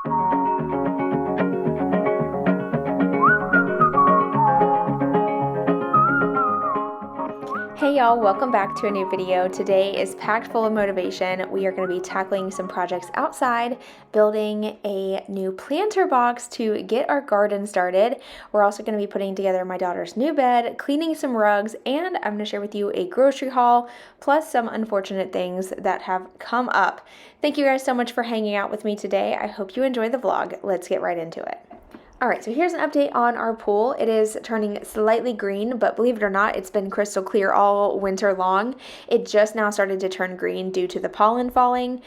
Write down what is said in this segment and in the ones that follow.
Hey y'all, welcome back to a new video. Today is packed full of motivation. We are going to be tackling some projects outside, building a new planter box to get our garden started. We're also going to be putting together my daughter's new bed, cleaning some rugs, and I'm going to share with you a grocery haul, plus some unfortunate things that have come up. Thank you guys so much for hanging out with me today. I hope you enjoy the vlog. Let's get right into it. All right, so here's an update on our pool. It is turning slightly green, but believe it or not, it's been crystal clear all winter long. It just now started to turn green due to the pollen falling,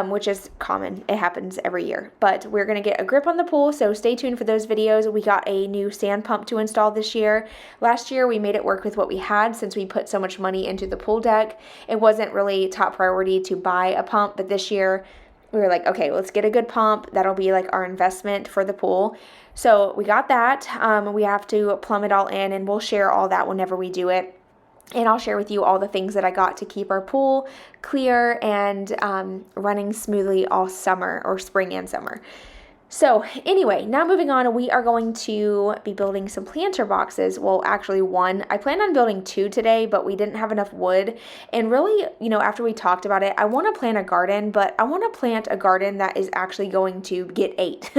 which is common. It happens every year. But we're going to get a grip on the pool, so stay tuned for those videos. We got a new sand pump to install this year. Last year, we made it work with what we had since we put so much money into the pool deck. It wasn't really top priority to buy a pump, but this year, we were like, okay, let's get a good pump. That'll be like our investment for the pool. So we got that. We have to plumb it all in, and we'll share all that whenever we do it. And I'll share with you all the things that I got to keep our pool clear and running smoothly all summer, or spring and summer. So anyway, now moving on, we are going to be building some planter boxes. Well, actually one. I planned on building two today, but we didn't have enough wood. And really, after we talked about it, I want to plant a garden, but I want to plant a garden that is actually going to get ate.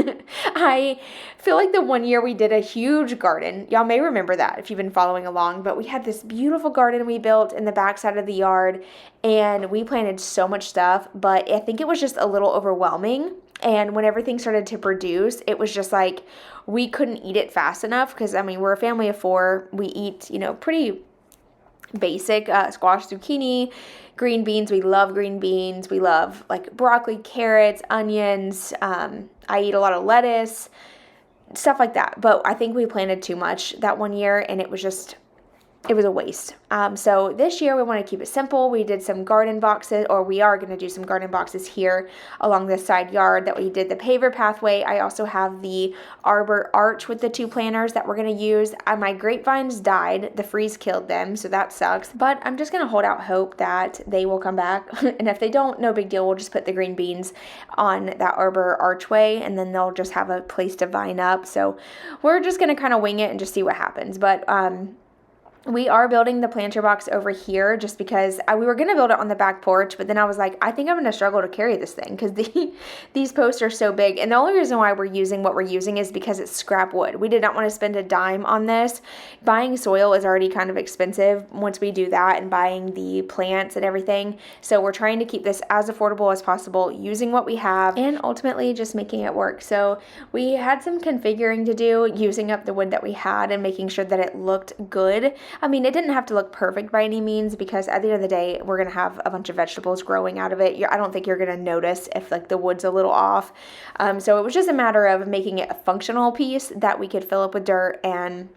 I feel like the one year we did a huge garden. Y'all may remember that if you've been following along, but we had this beautiful garden we built in the backside of the yard, and we planted so much stuff, but I think it was just a little overwhelming. And when everything started to produce, it was just like we couldn't eat it fast enough because, we're a family of four. We eat, pretty basic squash, zucchini, green beans. We love green beans. We love like broccoli, carrots, onions. I eat a lot of lettuce, stuff like that. But I think we planted too much that one year, and it was a waste. So this year we want to keep it simple. We did some garden boxes, or we are going to do some garden boxes here along the side yard that we did the paver pathway. I also have the arbor arch with the two planters that we're going to use. My grapevines died. The freeze killed them, so that sucks. But I'm just going to hold out hope that they will come back. And if they don't, no big deal. We'll just put the green beans on that arbor archway, and then they'll just have a place to vine up. So we're just going to kind of wing it and just see what happens. But we are building the planter box over here just because we were going to build it on the back porch, but then I was like, I think I'm going to struggle to carry this thing because these posts are so big. And the only reason why we're using what we're using is because it's scrap wood. We did not want to spend a dime on this. Buying soil is already kind of expensive once we do that, and buying the plants and everything. So we're trying to keep this as affordable as possible, using what we have, and ultimately just making it work. So we had some configuring to do, using up the wood that we had and making sure that it looked good. It didn't have to look perfect by any means, because at the end of the day, we're going to have a bunch of vegetables growing out of it. I don't think you're going to notice if like the wood's a little off. So it was just a matter of making it a functional piece that we could fill up with dirt and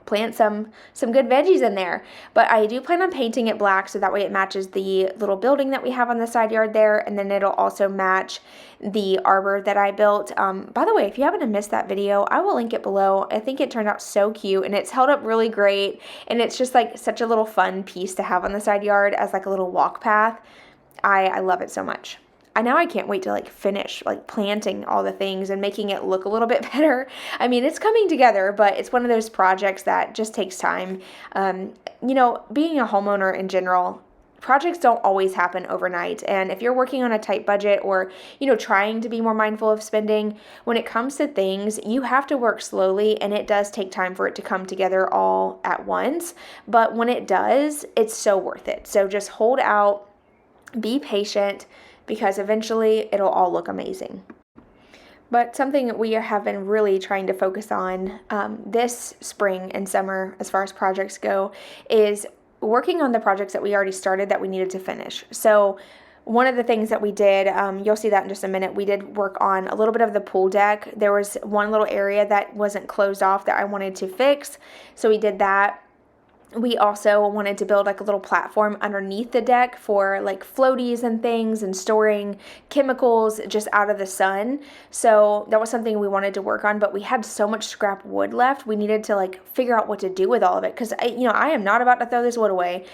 plant some good veggies in there. But I do plan on painting it black so that way it matches the little building that we have on the side yard there, and then it'll also match the arbor that I built. By the way, if you happen to miss that video, I will link it below. I think it turned out so cute, and it's held up really great, and it's just like such a little fun piece to have on the side yard as like a little walk path. I love it so much. Now I can't wait to finish planting all the things and making it look a little bit better. It's coming together, but it's one of those projects that just takes time. Being a homeowner in general, projects don't always happen overnight. And if you're working on a tight budget, or, trying to be more mindful of spending, when it comes to things, you have to work slowly, and it does take time for it to come together all at once. But when it does, it's so worth it. So just hold out, be patient, because eventually it'll all look amazing. But something we have been really trying to focus on this spring and summer, as far as projects go, is working on the projects that we already started that we needed to finish. So one of the things that we did, you'll see that in just a minute, we did work on a little bit of the pool deck. There was one little area that wasn't closed off that I wanted to fix, so we did that. We also wanted to build a little platform underneath the deck for floaties and things, and storing chemicals just out of the sun. So that was something we wanted to work on, but we had so much scrap wood left. We needed to figure out what to do with all of it, because I am not about to throw this wood away.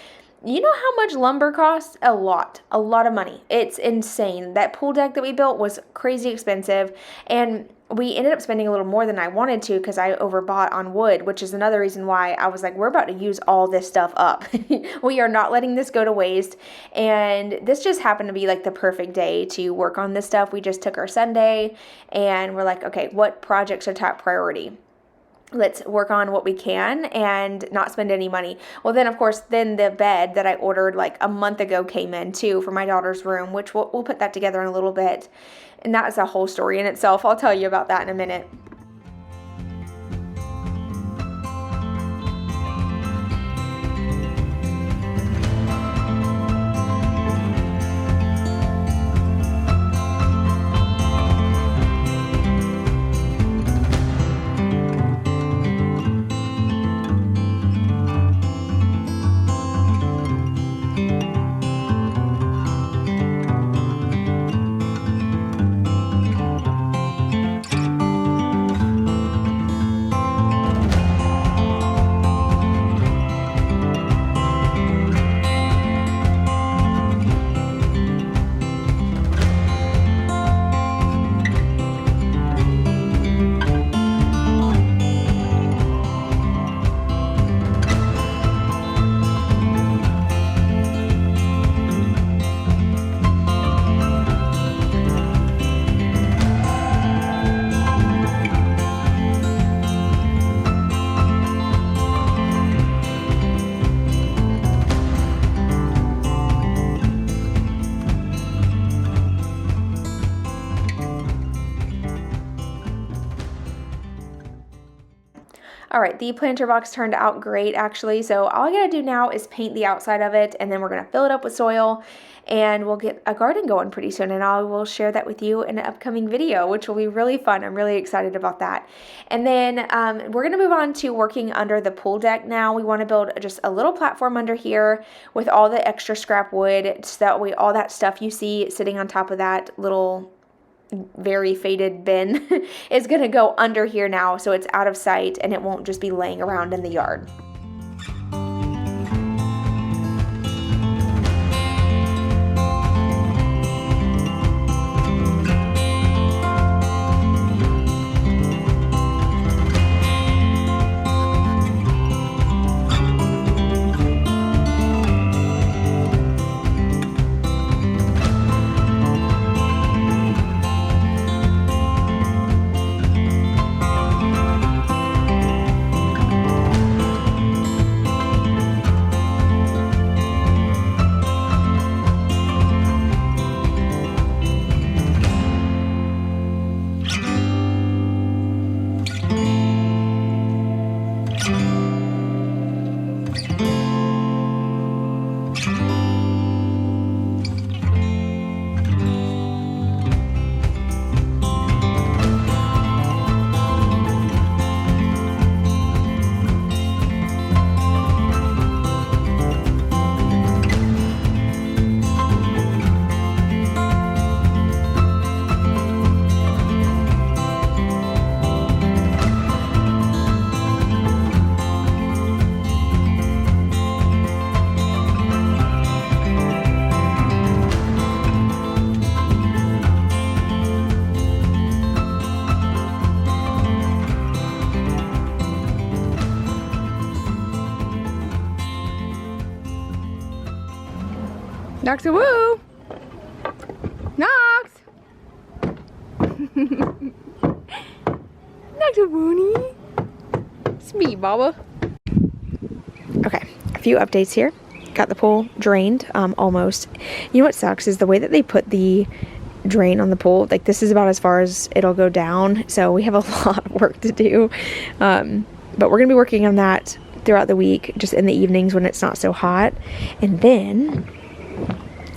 you know how much lumber costs? A lot of money. It's insane. That pool deck that we built was crazy expensive, and we ended up spending a little more than I wanted to because I overbought on wood, which is another reason why I was like, we're about to use all this stuff up. We are not letting this go to waste. And this just happened to be like the perfect day to work on this stuff. We just took our Sunday and we're like, okay, what projects are top priority? Let's work on what we can and not spend any money. Well, then of course, then the bed that I ordered like a month ago came in too for my daughter's room, which we'll put that together in a little bit. And that is a whole story in itself. I'll tell you about that in a minute. All right, the planter box turned out great actually. So all I gotta do now is paint the outside of it, and then we're gonna fill it up with soil, and we'll get a garden going pretty soon, and I will share that with you in an upcoming video, which will be really fun. I'm really excited about that. And then we're gonna move on to working under the pool deck now. We wanna build just a little platform under here with all the extra scrap wood, so that way all that stuff you see sitting on top of that little very faded bin is going to go under here now, so it's out of sight and it won't just be laying around in the yard. Knox a woo! Knox! Knox a woony! It's me, Baba. Okay, a few updates here. Got the pool drained, almost. You know what sucks is the way that they put the drain on the pool. Like, this is about as far as it'll go down, so we have a lot of work to do. But we're gonna be working on that throughout the week, just in the evenings when it's not so hot. And then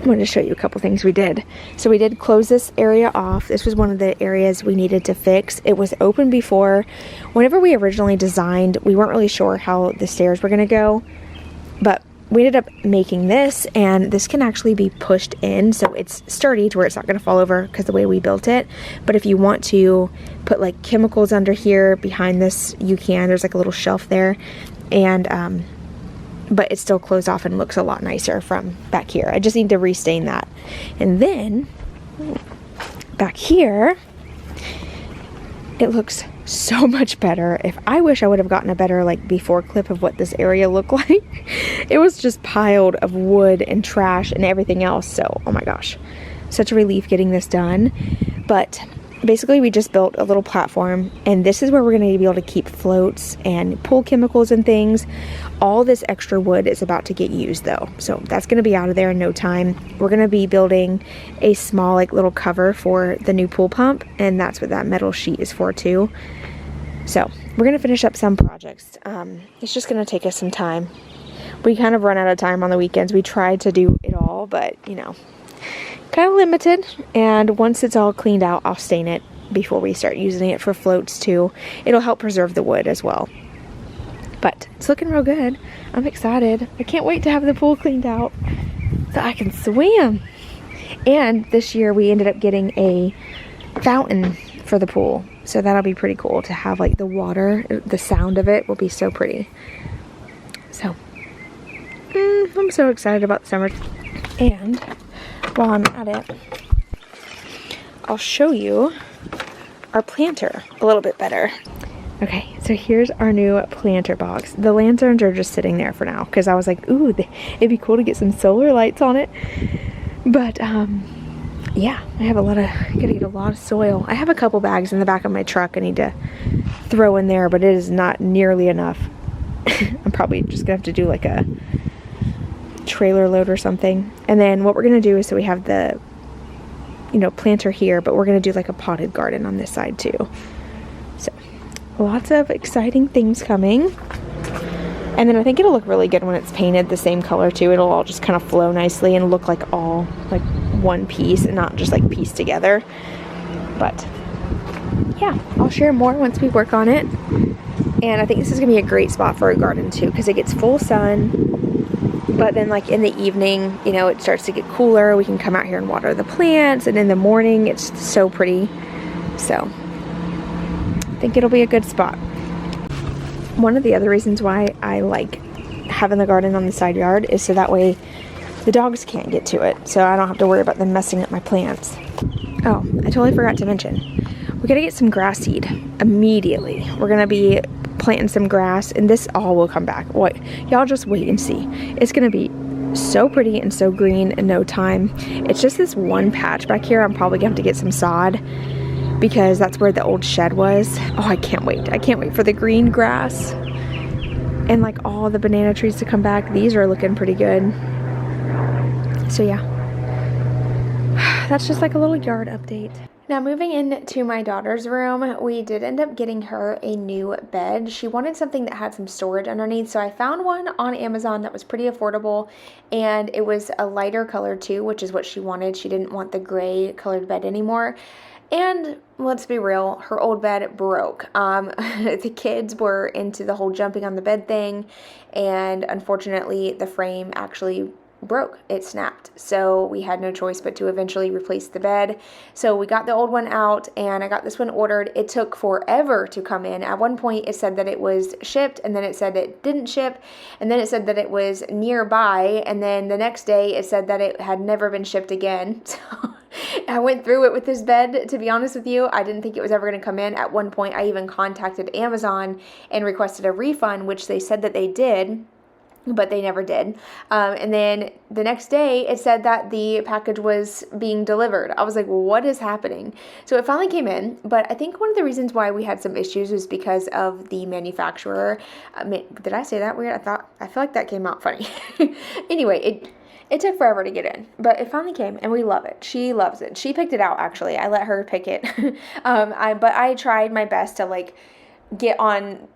I wanted to show you a couple things we did. So we did close this area off. This was one of the areas we needed to fix. It was open before. Whenever we originally designed, we weren't really sure how the stairs were going to go, but we ended up making this, and this can actually be pushed in, so it's sturdy to where it's not going to fall over because the way we built it. But if you want to put like chemicals under here behind this, you can. There's like a little shelf there, and but it's still closed off and looks a lot nicer from back here. I just need to restain that. And then back here, it looks so much better. I wish I would have gotten a better like before clip of what this area looked like. It was just piled of wood and trash and everything else. So, oh my gosh, such a relief getting this done. But basically we just built a little platform, and this is where we're going to be able to keep floats and pool chemicals and things. All this extra wood is about to get used though, so that's going to be out of there in no time. We're going to be building a small like little cover for the new pool pump, and that's what that metal sheet is for too. So we're going to finish up some projects. It's just going to take us some time. We kind of run out of time on the weekends. We tried to do it all, but you know, kind of limited. And once it's all cleaned out, I'll stain it before we start using it for floats too. It'll help preserve the wood as well. But it's looking real good. I'm excited. I can't wait to have the pool cleaned out so I can swim. And this year we ended up getting a fountain for the pool, so that'll be pretty cool to have like the water. The sound of it will be so pretty. So I'm so excited about the summer. And while I'm at it, I'll show you our planter a little bit better. Okay, so here's our new planter box. The lanterns are just sitting there for now because I was like, ooh, it'd be cool to get some solar lights on it. But yeah, I gotta get a lot of soil. I have a couple bags in the back of my truck I need to throw in there, but it is not nearly enough. I'm probably just gonna have to do like a trailer load or something. And then what we're gonna do is, so we have the, you know, planter here, but we're gonna do like a potted garden on this side too. So lots of exciting things coming. And then I think it'll look really good when it's painted the same color too. It'll all just kind of flow nicely and look like all like one piece and not just like pieced together. But yeah, I'll share more once we work on it. And I think this is gonna be a great spot for a garden too, because it gets full sun, but then like in the evening, you know, it starts to get cooler. We can come out here and water the plants, and in the morning it's so pretty. So I think it'll be a good spot. One of the other reasons why I like having the garden on the side yard is so that way the dogs can't get to it, so I don't have to worry about them messing up my plants. Oh, I totally forgot to mention, we gotta get some grass seed immediately. We're gonna be planting some grass, and this all will come back. What, y'all just wait and see. It's gonna be so pretty and so green in no time. It's just this one patch back here. I'm probably gonna have to get some sod because that's where the old shed was. Oh, I can't wait. I can't wait for the green grass and like all the banana trees to come back. These are looking pretty good. So yeah, that's just like a little yard update. Now moving into my daughter's room, we did end up getting her a new bed. She wanted something that had some storage underneath, so I found one on Amazon that was pretty affordable, and it was a lighter color too, which is what she wanted. She didn't want the gray colored bed anymore. And let's be real, her old bed broke. The kids were into the whole jumping on the bed thing, and unfortunately the frame actually broke. It snapped. So we had no choice but to eventually replace the bed. So we got the old one out, and I got this one ordered. It took forever to come in. At one point it said that it was shipped, and then it said it didn't ship, and then it said that it was nearby, and then the next day it said that it had never been shipped again. So I went through it with this bed, to be honest with you. I didn't think it was ever going to come in. At one point I even contacted Amazon and requested a refund, which they said that they did, but they never did. And then the next day it said that the package was being delivered. I was like, what is happening? So it finally came in, but I think one of the reasons why we had some issues was because of the manufacturer. Did I say that weird? I feel like that came out funny. Anyway, it took forever to get in, but it finally came, and we love it. She loves it. She picked it out, actually. I let her pick it. But I tried my best to like get on,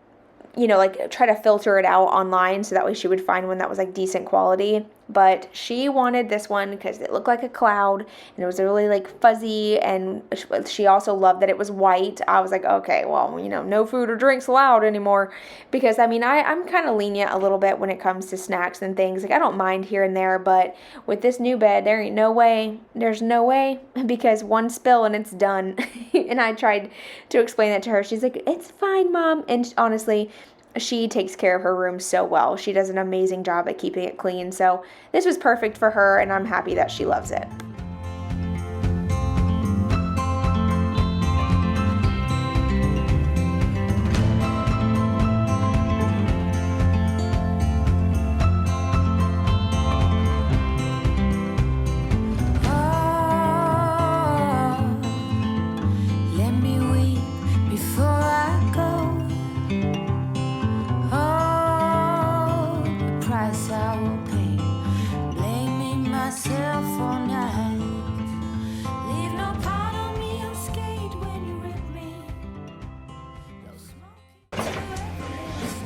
you know, like try to filter it out online so that way she would find one that was like decent quality. But she wanted this one because it looked like a cloud, and it was really like fuzzy, and she also loved that it was white. I was like, okay, well, you know, no food or drinks allowed anymore, because I mean, I'm kind of lenient a little bit when it comes to snacks and things. Like, I don't mind here and there, but with this new bed, there's no way, because one spill and it's done. And I tried to explain that to her. She's like, it's fine, Mom. And honestly, she takes care of her room so well. She does an amazing job at keeping it clean. So this was perfect for her, and I'm happy that she loves it.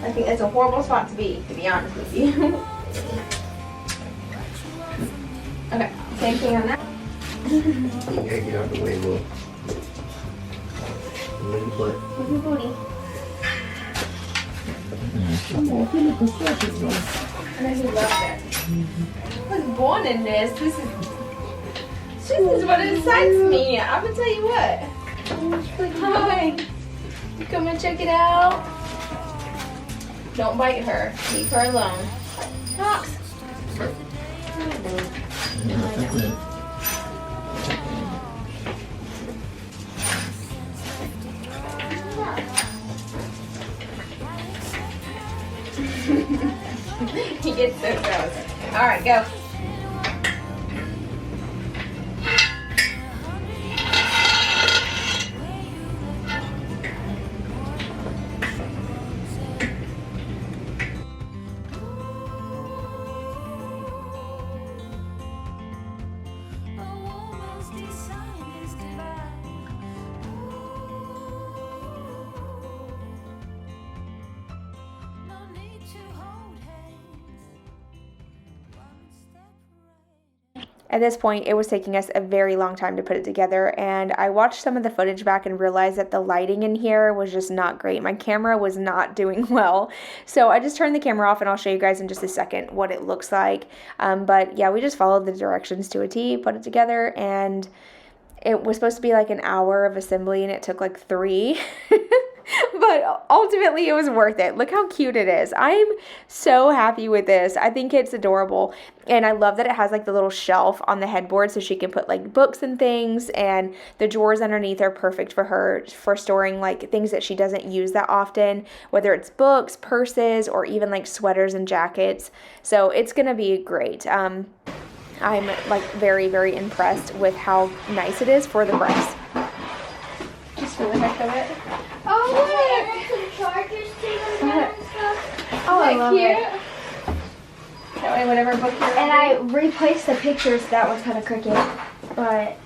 I think that's a horrible spot to be honest with you. Okay, same thing on that. Yeah, get out the way, look. Look at butt. Look at booty. I know he loves it. I was born in this. This is what excites me. I'm gonna tell you what. Hi. You come and check it out. Don't bite her. Leave her alone. Knox. He gets so gross. All right, go. At this point, it was taking us a very long time to put it together, and I watched some of the footage back and realized that the lighting in here was just not great. My camera was not doing well, so I just turned the camera off, and I'll show you guys in just a second what it looks like. But yeah, we just followed the directions to a T, put it together, and it was supposed to be like an hour of assembly, and it took like 3. But ultimately, it was worth it. Look how cute it is. I'm so happy with this. I think it's adorable. And I love that it has like the little shelf on the headboard so she can put like books and things. And the drawers underneath are perfect for her for storing like things that she doesn't use that often, whether it's books, purses, or even like sweaters and jackets. So it's going to be great. I'm like very, very impressed with how nice it is for the price. Just for the heck of it. Oh, look! Some chargers too and stuff. Oh, I love it. That way, whatever book you're and I replaced the pictures. That was kind of crooked, but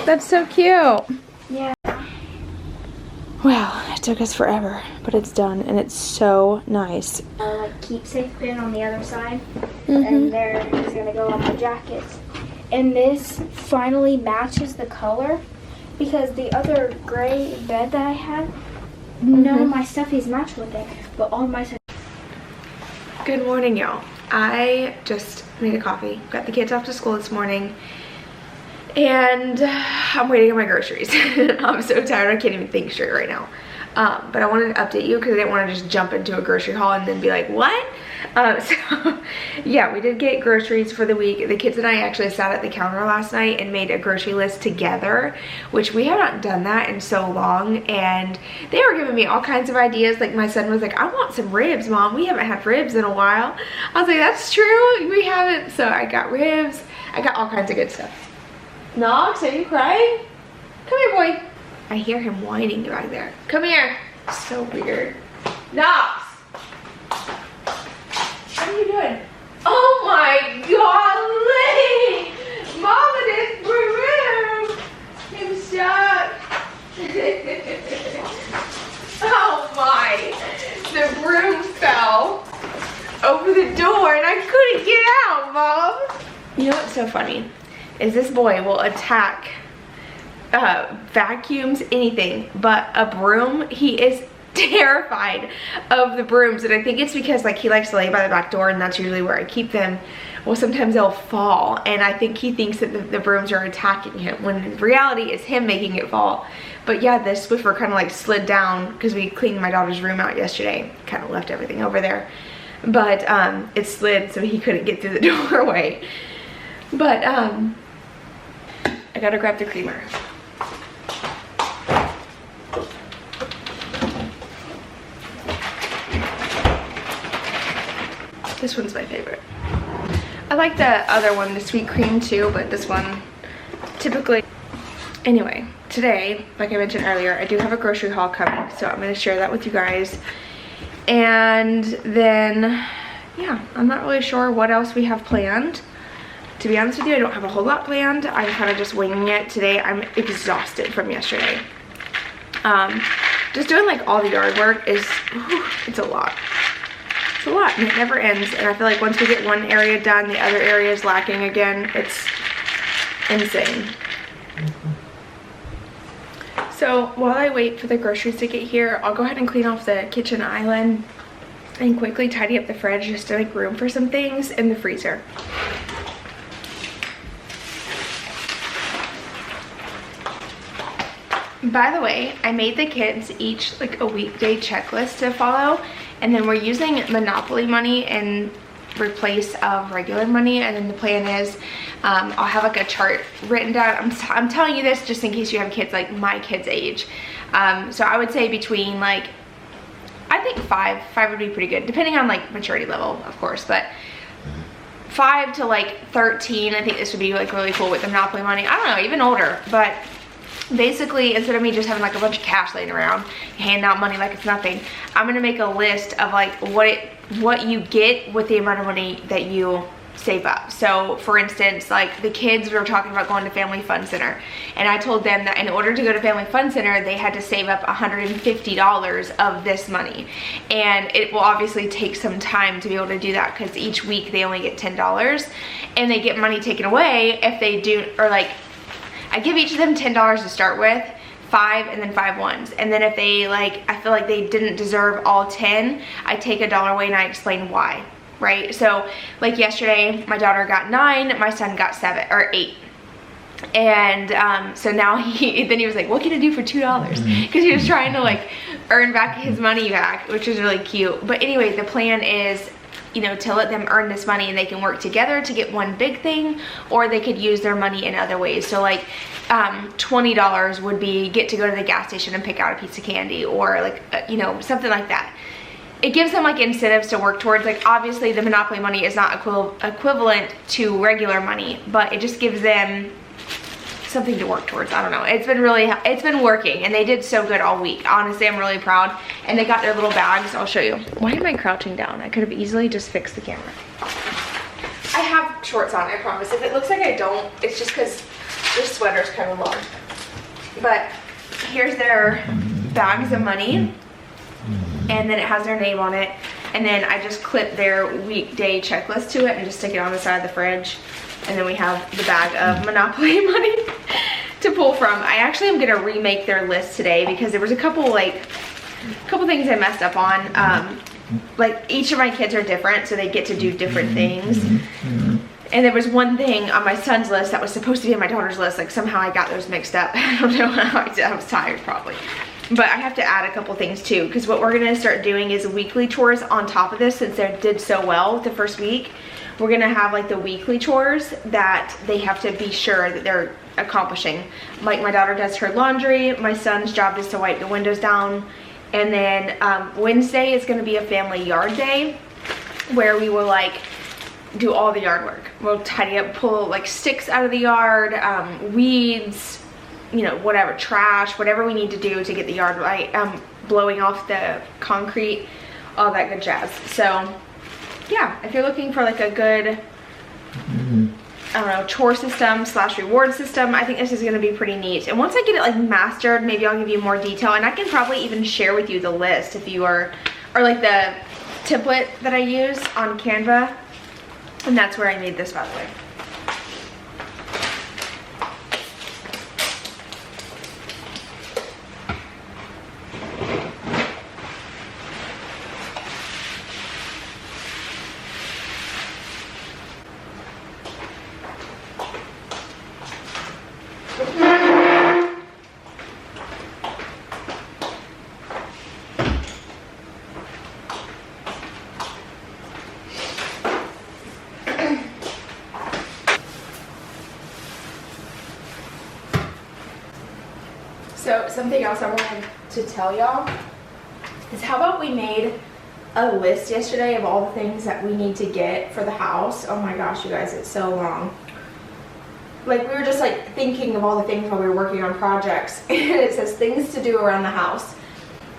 that's so cute. Yeah. Wow, it took us forever, but it's done, and it's so nice. Like keepsake pin on the other side, and there is gonna go on my jackets. And this finally matches the color. Because the other gray bed that I had, none of my stuffies match with it, but all my stuff. Good morning, y'all. I just made a coffee, got the kids off to school this morning, and I'm waiting on my groceries. I'm so tired, I can't even think straight right now. But I wanted to update you because I didn't want to just jump into a grocery haul and then be like, what? So yeah, we did get groceries for the week. The kids and I actually sat at the counter last night and made a grocery list together, which we have not done that in so long. And they were giving me all kinds of ideas. Like my son was like, I want some ribs, Mom. We haven't had ribs in a while. I was like, that's true. We haven't. So I got ribs. I got all kinds of good stuff. Knox, are you crying? Come here, boy. I hear him whining back there. Come here. So weird. Knox. What are you doing? Oh my golly! Mama didn't remove. I'm stuck. Oh my! The broom fell over the door and I couldn't get out, Mom. You know what's so funny? Is this boy will attack vacuums, anything, but a broom. He is terrified of the brooms, and I think it's because like he likes to lay by the back door and that's usually where I keep them. Well, sometimes they'll fall, and I think he thinks that the brooms are attacking him when in reality it's him making it fall. But yeah, this Swiffer kind of like slid down because we cleaned my daughter's room out yesterday. Kind of left everything over there. But it slid so he couldn't get through the doorway. But I gotta grab the creamer. This one's my favorite. I like the other one, the sweet cream too, but this one typically. Anyway, today, like I mentioned earlier, I do have a grocery haul coming, so I'm gonna share that with you guys. And then, yeah, I'm not really sure what else we have planned. To be honest with you, I don't have a whole lot planned. I'm kind of just winging it today. I'm exhausted from yesterday. Just doing like all the yard work is, whew, it's a lot. It's a lot and it never ends. And I feel like once we get one area done, the other area is lacking again. It's insane. So while I wait for the groceries to get here, I'll go ahead and clean off the kitchen island and quickly tidy up the fridge just to make room for some things in the freezer. By the way, I made the kids each like a weekday checklist to follow, and then we're using Monopoly money in replace of regular money. And then the plan is I'll have like a chart written down. I'm telling you this just in case you have kids like my kids' age. So I would say between like, I think five would be pretty good, depending on like maturity level, of course, but 5 to like 13, I think this would be like really cool with the Monopoly money. I don't know, even older, but basically instead of me just having like a bunch of cash laying around, hand out money like it's nothing, I'm gonna make a list of like what you get with the amount of money that you save up. So for instance, like the kids were talking about going to Family Fun Center, and I told them that in order to go to Family Fun Center they had to save up $150 of this money, and it will obviously take some time to be able to do that because each week they only get $10 and they get money taken away if they do, or like I give each of them $10 to start with, 5 and then 5 ones, and then if they like, I feel like they didn't deserve all 10, I take $1 away and I explain why, right? So like yesterday my daughter got 9, my son got 7 or 8, and so now he was like, what can I do for $2? Because he was trying to like earn back his money back, which is really cute. But anyway, the plan is, you know, to let them earn this money and they can work together to get one big thing, or they could use their money in other ways. So like $20 would be get to go to the gas station and pick out a piece of candy, or like you know, something like that. It gives them like incentives to work towards. Like obviously the Monopoly money is not equivalent to regular money, but it just gives them something to work towards. I don't know, it's been working, and they did so good all week. Honestly, I'm really proud. And they got their little bags. I'll show you. Why am I crouching down? I could have easily just fixed the camera. I have shorts on, I promise. If it looks like I don't, it's just because this sweater's kind of long. But here's their bags of money, and then it has their name on it, and then I just clip their weekday checklist to it and just stick it on the side of the fridge. And then we have the bag of Monopoly money to pull from. I actually am gonna remake their list today because there was a couple things I messed up on. Like each of my kids are different, so they get to do different things. And there was one thing on my son's list that was supposed to be on my daughter's list. Like somehow I got those mixed up. I don't know how I did. I was tired probably. But I have to add a couple things too, because what we're gonna start doing is weekly chores on top of this, since they did so well the first week. We're gonna have like the weekly chores that they have to be sure that they're accomplishing. Like my daughter does her laundry, my son's job is to wipe the windows down, and then Wednesday is gonna be a family yard day where we will like do all the yard work. We'll tidy up, pull like sticks out of the yard, weeds, you know, whatever, trash, whatever we need to do to get the yard right, blowing off the concrete, all that good jazz. So yeah, if you're looking for like a good, I don't know, chore system / reward system, I think this is gonna be pretty neat. And once I get it like mastered, maybe I'll give you more detail, and I can probably even share with you the list if you are, or like the template that I use on Canva. And that's where I made this, by the way. something else I wanted to tell y'all is how about we made a list yesterday of all the things that we need to get for the house. Oh my gosh, you guys, it's so long. Like, we were just like thinking of all the things while we were working on projects, and it says things to do around the house.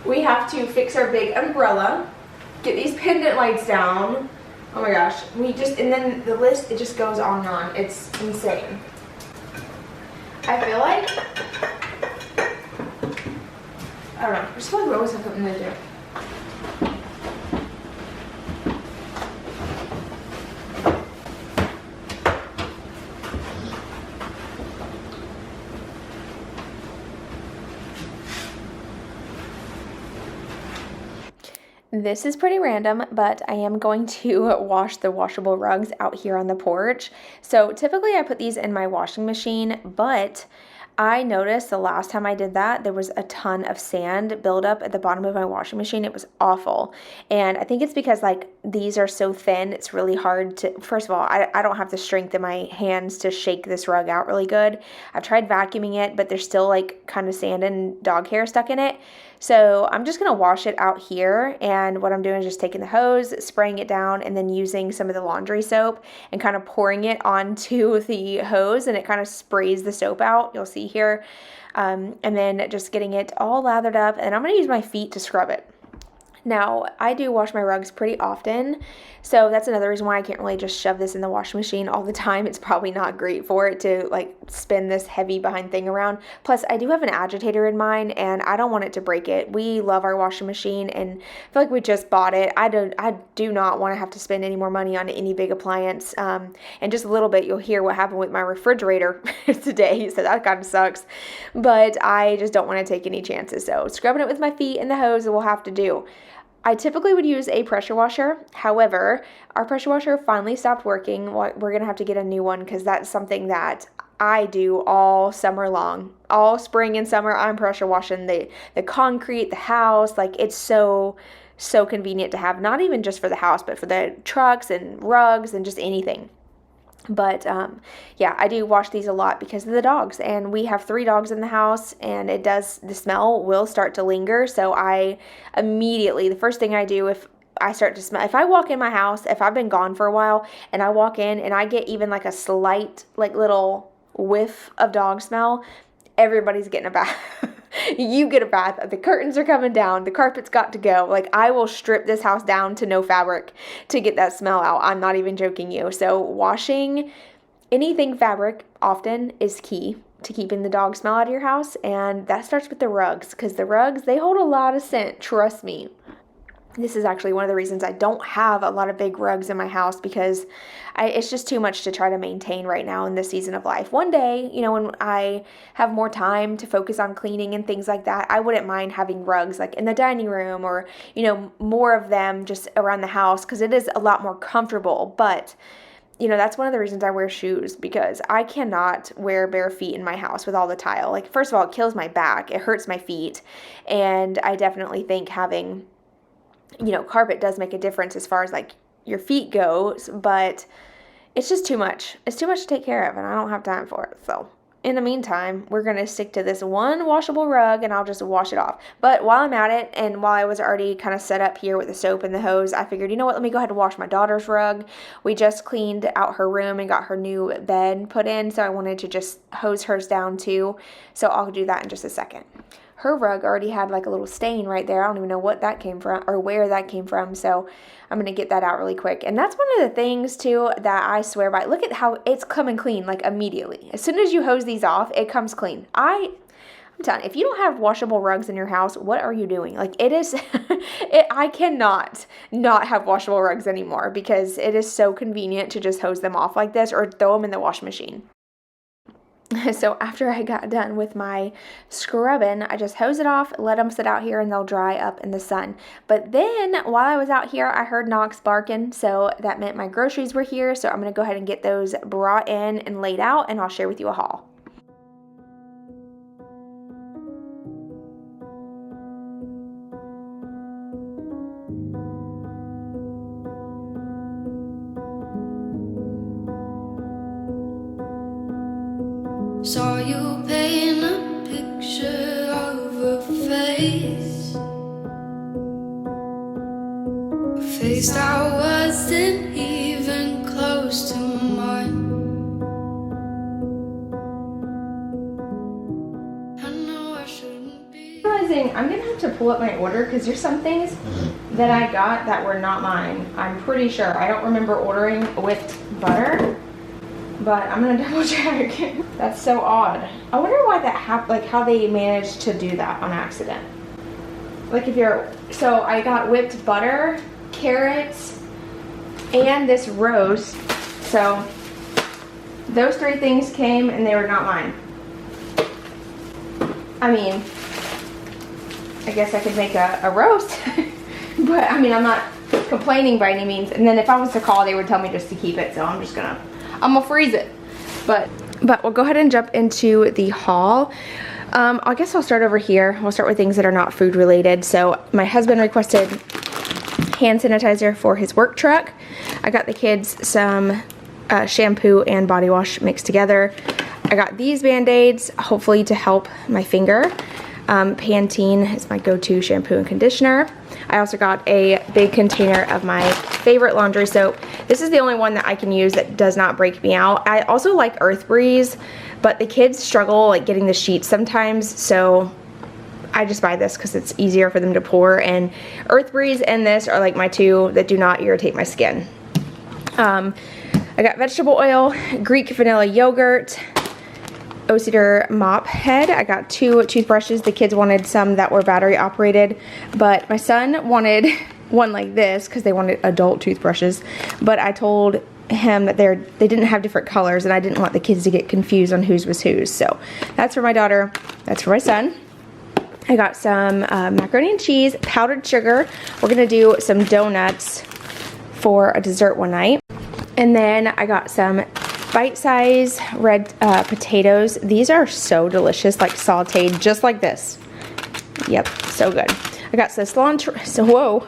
We have to fix our big umbrella, get these pendant lights down. Oh my gosh, and then the list, it just goes on and on. It's insane. I feel like, I don't know, I just feel like we always have something to do. This is pretty random, but I am going to wash the washable rugs out here on the porch. So typically I put these in my washing machine, but I noticed the last time I did that, there was a ton of sand buildup at the bottom of my washing machine. It was awful. And I think it's because like these are so thin, it's really hard to, first of all, I don't have the strength in my hands to shake this rug out really good. I've tried vacuuming it, but there's still like kind of sand and dog hair stuck in it. So I'm just going to wash it out here, and what I'm doing is just taking the hose, spraying it down, and then using some of the laundry soap and kind of pouring it onto the hose, and it kind of sprays the soap out, you'll see here, and then just getting it all lathered up, and I'm going to use my feet to scrub it. Now, I do wash my rugs pretty often, so that's another reason why I can't really just shove this in the washing machine all the time. It's probably not great for it to like spin this heavy behind thing around. Plus, I do have an agitator in mine, and I don't want it to break it. We love our washing machine, and I feel like we just bought it. I do not want to have to spend any more money on any big appliance. And just a little bit, you'll hear what happened with my refrigerator today, so that kind of sucks. But I just don't want to take any chances. So scrubbing it with my feet and the hose will have to do. I typically would use a pressure washer. However, our pressure washer finally stopped working. We're going to have to get a new one because that's something that I do all summer long. All spring and summer, I'm pressure washing the concrete, the house. Like, it's so convenient to have, not even just for the house, but for the trucks and rugs and just anything. But yeah, I do wash these a lot because of the dogs, and we have 3 dogs in the house, and the smell will start to linger. So I immediately, the first thing I do if I start to smell, if I walk in my house, if I've been gone for a while and I walk in and I get even like a slight like little whiff of dog smell, everybody's getting a bath. You get a bath. The curtains are coming down. The carpet's got to go. Like, I will strip this house down to no fabric to get that smell out. I'm not even joking you. So washing anything fabric often is key to keeping the dog smell out of your house. And that starts with the rugs, because the rugs, they hold a lot of scent. Trust me. This is actually one of the reasons I don't have a lot of big rugs in my house, because it's just too much to try to maintain right now in this season of life. One day, when I have more time to focus on cleaning and things like that, I wouldn't mind having rugs like in the dining room or, more of them just around the house, because it is a lot more comfortable. But that's one of the reasons I wear shoes, because I cannot wear bare feet in my house with all the tile. Like, first of all, it kills my back. It hurts my feet. And I definitely think having carpet does make a difference as far as like your feet goes, but it's just too much. It's too much to take care of, and I don't have time for it. So in the meantime, we're going to stick to this one washable rug, and I'll just wash it off. But while I'm at it, and while I was already kind of set up here with the soap and the hose, I figured, let me go ahead and wash my daughter's rug. We just cleaned out her room and got her new bed put in, so I wanted to just hose hers down too. So I'll do that in just a second. Her rug already had like a little stain right there. I don't even know what that came from or where that came from. So I'm going to get that out really quick. And that's one of the things too that I swear by. Look at how it's coming clean like immediately. As soon as you hose these off, it comes clean. I'm telling you, if you don't have washable rugs in your house, what are you doing? Like, it is, I cannot not have washable rugs anymore, because it is so convenient to just hose them off like this or throw them in the washing machine. So after I got done with my scrubbing, I just hose it off, let them sit out here, and they'll dry up in the sun. But then while I was out here, I heard Knox barking, so that meant my groceries were here. So I'm going to go ahead and get those brought in and laid out, and I'll share with you a haul. Saw you paint a picture of face. A face that wasn't even close to mine. I know I shouldn't be. Realizing I'm gonna have to pull up my order because there's some things that I got that were not mine. I'm pretty sure. I don't remember ordering whipped butter, but I'm gonna double check. That's so odd. I wonder why that happened, like how they managed to do that on accident. Like if you're, so I got whipped butter, carrots, and this roast. So those three things came and they were not mine. I mean, I guess I could make a roast, but I mean, I'm not complaining by any means. And then if I was to call, they would tell me just to keep it. So I'm gonna freeze it. But we'll go ahead and jump into the haul. I guess I'll start over here. We'll start with things that are not food related. So my husband requested hand sanitizer for his work truck. I got the kids some shampoo and body wash mixed together. I got these Band-Aids, hopefully to help my finger. Pantene is my go-to shampoo and conditioner. I also got a big container of my favorite laundry soap. This is the only one that I can use that does not break me out. I also like Earth Breeze, but the kids struggle like getting the sheets sometimes, so I just buy this because it's easier for them to pour, and Earth Breeze and this are like my two that do not irritate my skin. I got vegetable oil, Greek vanilla yogurt, O-Cedar mop head. I got 2 toothbrushes. The kids wanted some that were battery operated, but my son wanted one like this because they wanted adult toothbrushes, but I told him that they didn't have different colors and I didn't want the kids to get confused on whose was whose. So that's for my daughter, that's for my son. I got some macaroni and cheese, powdered sugar. We're gonna do some donuts for a dessert one night. And then I got some bite-size red potatoes. These are so delicious, like sauteed, just like this. Yep, so good. I got some cilantro,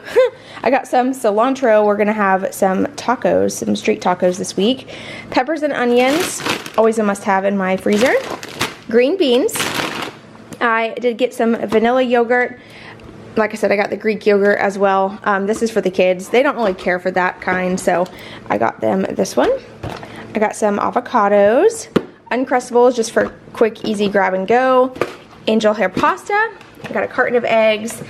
I got some cilantro. We're gonna have some tacos, some street tacos this week. Peppers and onions, always a must-have in my freezer. Green beans. I did get some vanilla yogurt. Like I said, I got the Greek yogurt as well. This is for the kids. They don't really care for that kind, so I got them this one. I got some avocados, Uncrustables just for quick, easy grab and go, angel hair pasta. I got a carton of eggs.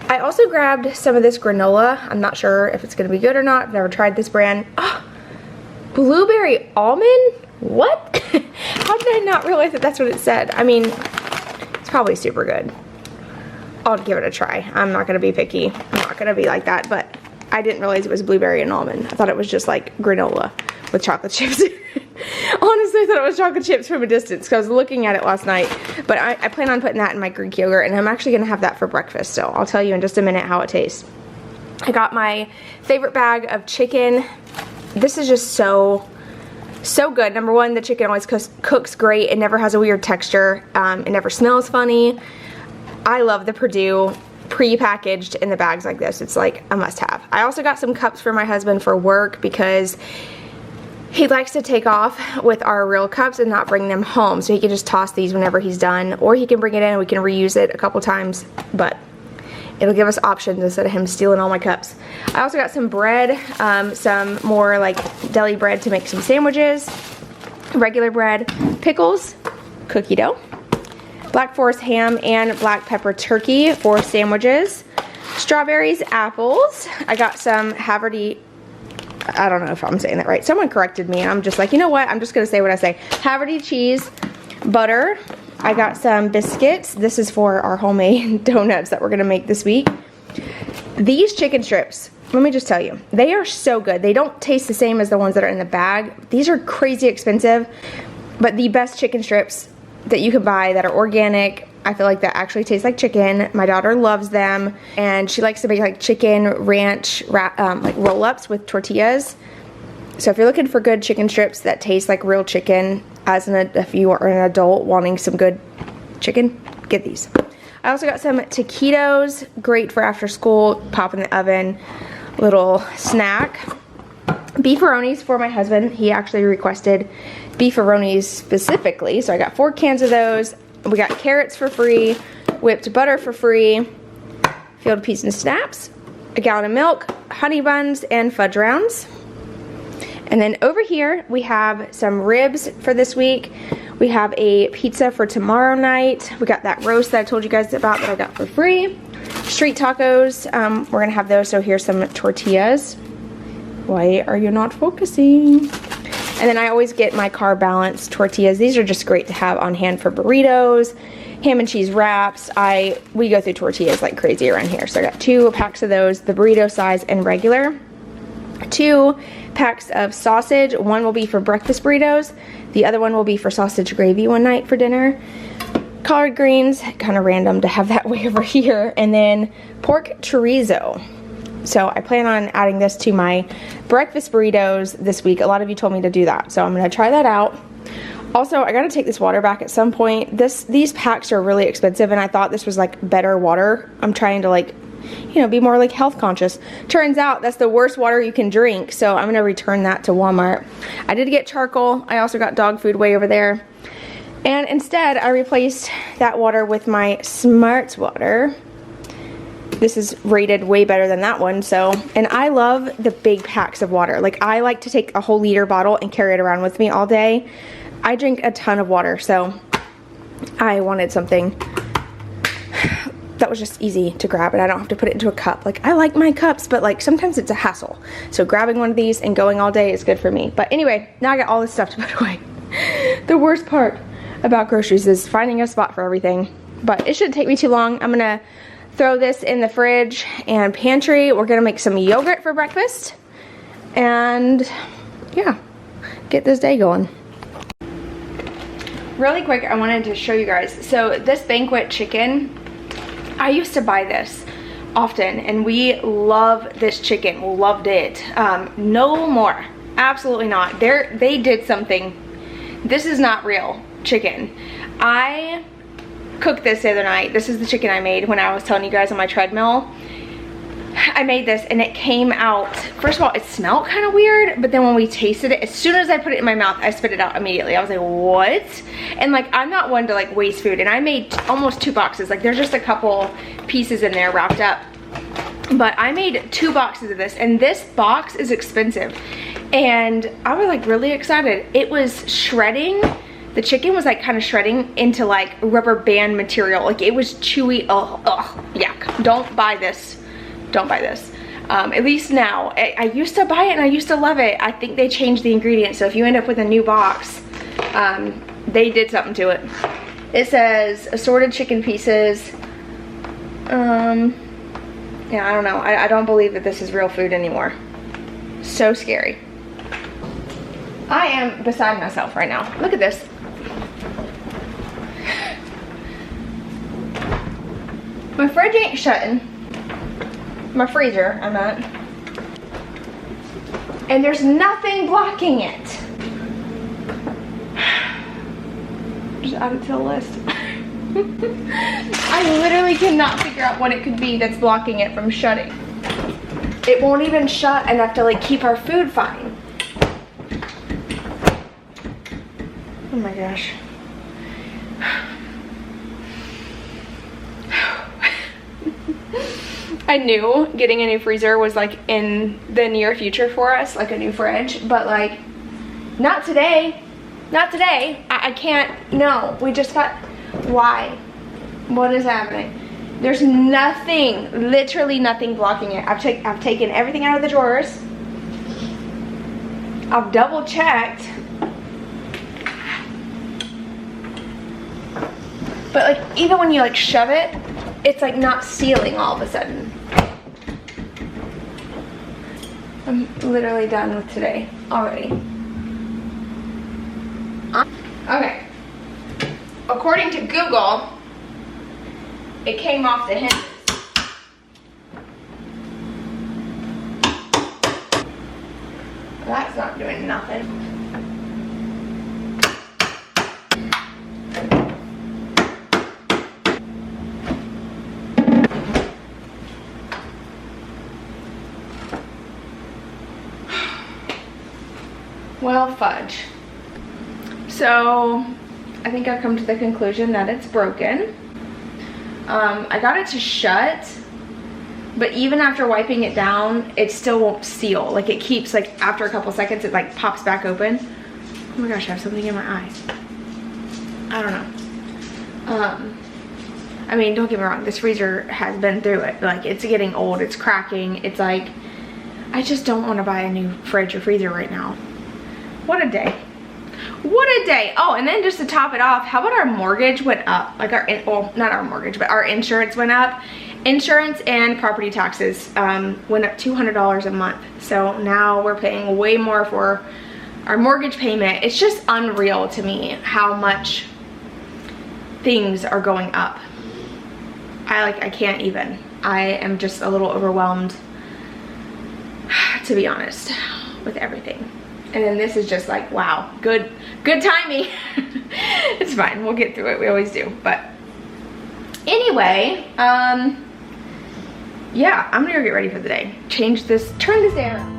I also grabbed some of this granola. I'm not sure if it's gonna be good or not. I've never tried this brand. Oh, blueberry almond? What? How did I not realize that that's what it said? I mean, it's probably super good. I'll give it a try. I'm not gonna be picky. I'm not gonna be like that, but I didn't realize it was blueberry and almond. I thought it was just like granola with chocolate chips. Honestly, I thought it was chocolate chips from a distance because I was looking at it last night. But I plan on putting that in my Greek yogurt, and I'm actually gonna have that for breakfast, so I'll tell you in just a minute how it tastes. I got my favorite bag of chicken. This is just so good. Number one, the chicken always cooks great. It never has a weird texture. It never smells funny. I love the Perdue pre-packaged in the bags like this. It's like a must-have. I also got some cups for my husband for work because he likes to take off with our real cups and not bring them home, so he can just toss these whenever he's done, or he can bring it in and we can reuse it a couple times, but it'll give us options instead of him stealing all my cups. I also got some bread, some more like deli bread to make some sandwiches, regular bread, pickles, cookie dough, Black Forest ham and black pepper turkey for sandwiches, strawberries, apples. I got some Haverty, I don't know if I'm saying that right. Someone corrected me and I'm just like, you know what? I'm just gonna say what I say. Haverty cheese, butter. I got some biscuits. This is for our homemade donuts that we're gonna make this week. These chicken strips, let me just tell you, they are so good. They don't taste the same as the ones that are in the bag. These are crazy expensive, but the best chicken strips that you can buy that are organic. I feel like that actually tastes like chicken. My daughter loves them, and she likes to make like chicken ranch like roll-ups with tortillas. So if you're looking for good chicken strips that taste like real chicken, if you are an adult wanting some good chicken, get these. I also got some taquitos, great for after school, pop in the oven, little snack. Beefaronis for my husband. He actually requested beefaronis specifically, so I got 4 cans of those. We got carrots for free, whipped butter for free, field peas and snaps, a gallon of milk, honey buns, and fudge rounds. And then over here, we have some ribs for this week. We have a pizza for tomorrow night. We got that roast that I told you guys about that I got for free. Street tacos, we're gonna have those, so here's some tortillas. Why are you not focusing? And then I always get my carb balanced tortillas. These are just great to have on hand for burritos, ham and cheese wraps. We go through tortillas like crazy around here. So I got 2 packs of those, the burrito size and regular. 2 packs of sausage. One will be for breakfast burritos. The other one will be for sausage gravy one night for dinner. Collard greens, kind of random to have that way over here. And then pork chorizo. So I plan on adding this to my breakfast burritos this week. A lot of you told me to do that, so I'm gonna try that out. Also, I gotta take this water back at some point. These packs are really expensive, and I thought this was like better water. I'm trying to, like, you know, be more like health conscious. Turns out that's the worst water you can drink, so I'm gonna return that to Walmart. I did get charcoal. I also got dog food way over there. And instead, I replaced that water with my Smart water. This is rated way better than that one, so. And I love the big packs of water. Like, I like to take a whole liter bottle and carry it around with me all day. I drink a ton of water, so I wanted something that was just easy to grab, and I don't have to put it into a cup. Like, I like my cups, but like sometimes it's a hassle. So grabbing one of these and going all day is good for me. But anyway, now I got all this stuff to put away. The worst part about groceries is finding a spot for everything. But it shouldn't take me too long. I'm gonna throw this in the fridge and pantry. We're gonna make some yogurt for breakfast. And yeah, get this day going. Really quick, I wanted to show you guys. So this banquet chicken, I used to buy this often, and we love this chicken. Loved it. No more. Absolutely not. They did something. This is not real chicken. I cooked this the other night. This is the chicken I made when I was telling you guys on my treadmill. I made this and it came out, first of all, it smelled kind of weird, but then when we tasted it, as soon as I put it in my mouth, I spit it out immediately. I was like, what? And like, I'm not one to like waste food, and I made almost 2 boxes. Like, there's just a couple pieces in there wrapped up, but I made 2 boxes of this, and this box is expensive. And I was like really excited. It was shredding. The chicken was like kind of shredding into like rubber band material. Like, it was chewy. Oh, yuck. Don't buy this. Don't buy this. At least now. I used to buy it and I used to love it. I think they changed the ingredients, so if you end up with a new box, they did something to it. It says assorted chicken pieces. Yeah, I don't know. I don't believe that this is real food anymore. So scary. I am beside myself right now. Look at this. My fridge ain't shutting. My freezer, I meant. And there's nothing blocking it. Just add it to the list. I literally cannot figure out what it could be that's blocking it from shutting. It won't even shut enough to like keep our food fine. Oh my gosh. I knew getting a new freezer was like in the near future for us, like a new fridge, but like, not today. Not today. I can't, no. We just got, why? What is happening? There's nothing, literally nothing blocking it. I've taken everything out of the drawers. I've double checked. But like, even when you like shove it, it's like not sealing all of a sudden. I'm literally done with today already. Okay. According to Google, it came off the hinges. That's not doing nothing. Well, fudge. So, I think I've come to the conclusion that it's broken. I got it to shut, but even after wiping it down, it still won't seal. Like it keeps, like after a couple seconds, it like pops back open. Oh my gosh, I have something in my eye. I don't know. I mean, don't get me wrong, this freezer has been through it. Like, it's getting old, it's cracking. It's like, I just don't want to buy a new fridge or freezer right now. What a day. What a day. Oh, and then just to top it off, how about our mortgage went up? Like well, not our mortgage, but our insurance went up. Insurance and property taxes went up $200 a month. So now we're paying way more for our mortgage payment. It's just unreal to me how much things are going up. I can't even. I am just a little overwhelmed, to be honest, with everything. And then this is just like, wow, good timing. It's fine, we'll get through it, we always do. But anyway, yeah, I'm gonna go get ready for the day. Turn this day around.